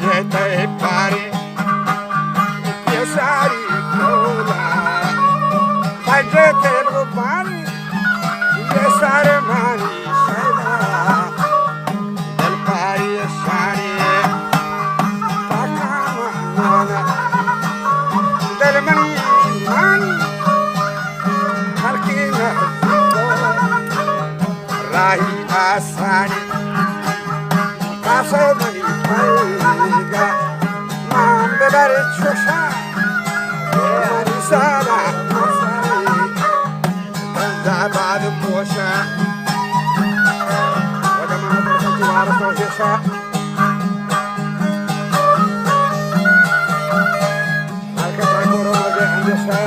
ये ते पारे ये सारी कोला बजे ते पानी ये सारे मानी सदा दिल पारी सारी ताकाना दिल मनी मानी हर की न राही आसानी कासे मनी पाएगा मान बेदारे छोशा ये सारा बाद पोषा वजमान संवार पोषा आके ताकोरो मजे अंजसा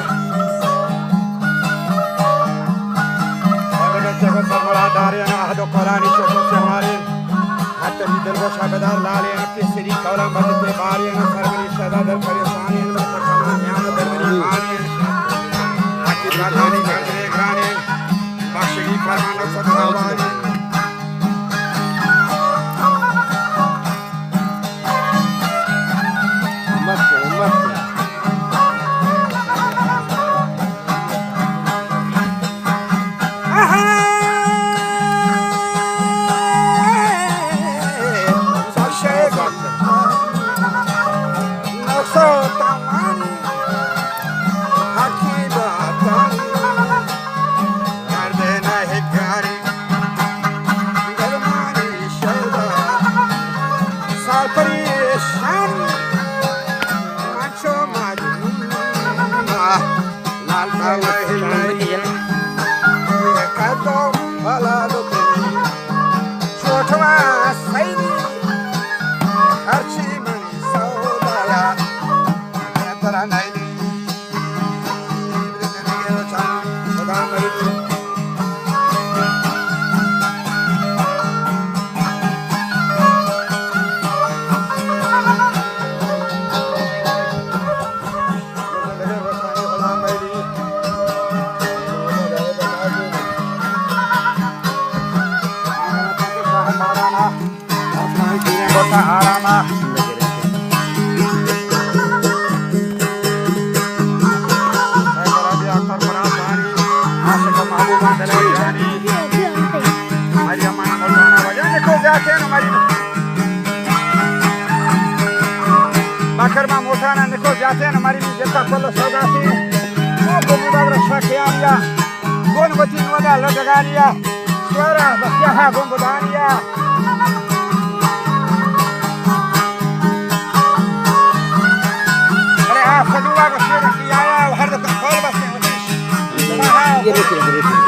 अगर जगत बड़ा दारियाना हदो करानी चोको से हमारे हाथ दिल वो शाबदार लाले के श्री कौला बदते बारियाना सरमनी सदा दर परेशानी में तकना न्यान दरमनी मानी आकी राधानी गंजरे घराने Bashiri Parmano Satravani Bakarma motana niko जाते हैं हमारी जैसा कोलो सौगाती वो गुमुदाग रक्षा किया लिया गोनवती नोदा लटगानिया स्वरा बच्चा है गुमुदानिया अरे आप सदुआ को शेर किया है हर दफा खोल बस ये देखिए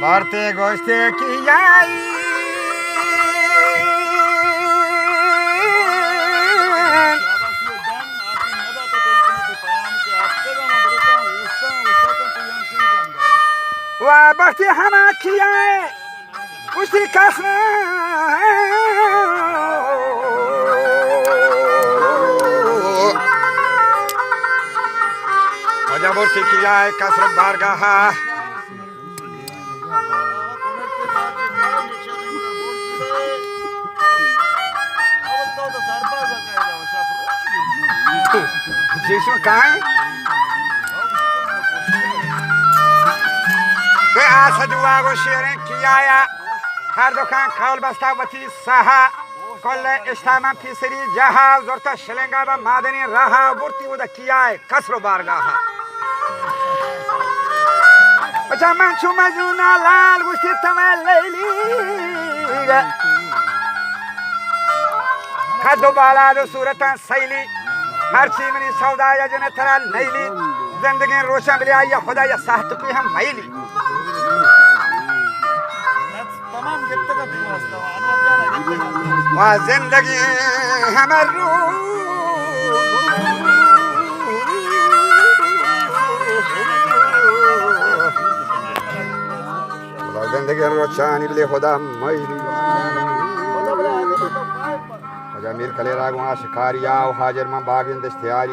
Marte goste kiyai wa bakti hama kiyai usi kasna wajabor se kiyai kasrat bargaha जिसमें कहाँ है? तो आज दुआ को शेयरिंग किया या हर दुकान खाल बस्ता बची सहा कल इस्तामा फिसरी जहा जोरता शलेंगा बा मादनी रहा बुर्ती उदा किया है कसरो बारगाह बचा मंचू मजूना लाल गुस्ती तमें लेली खादो बाला दो सूरता सैली हर चीज में सौदा या जने थरा नईली जिंदगी रोशन बिलिया या खुदा या साहत की हम मैली तमाम जितने का दिवस था वाह जिंदगी همه رو زندگی روشانی بلی خودم میلی اجا میر کلی راگو آشکاریا و حاجر من باگین دستیاری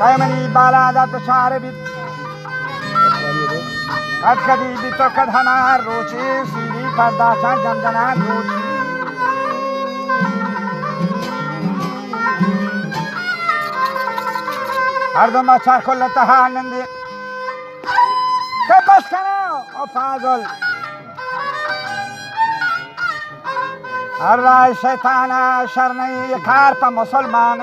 قیمنی بالا داد بشار بید کد کدی بی تو کد هنر روچی سیری پرداشان جمجنان روچی هر دو مچار کلتها نندی که بس کنو او فاضل هر رای شیطان شرنی کار پا مسلمان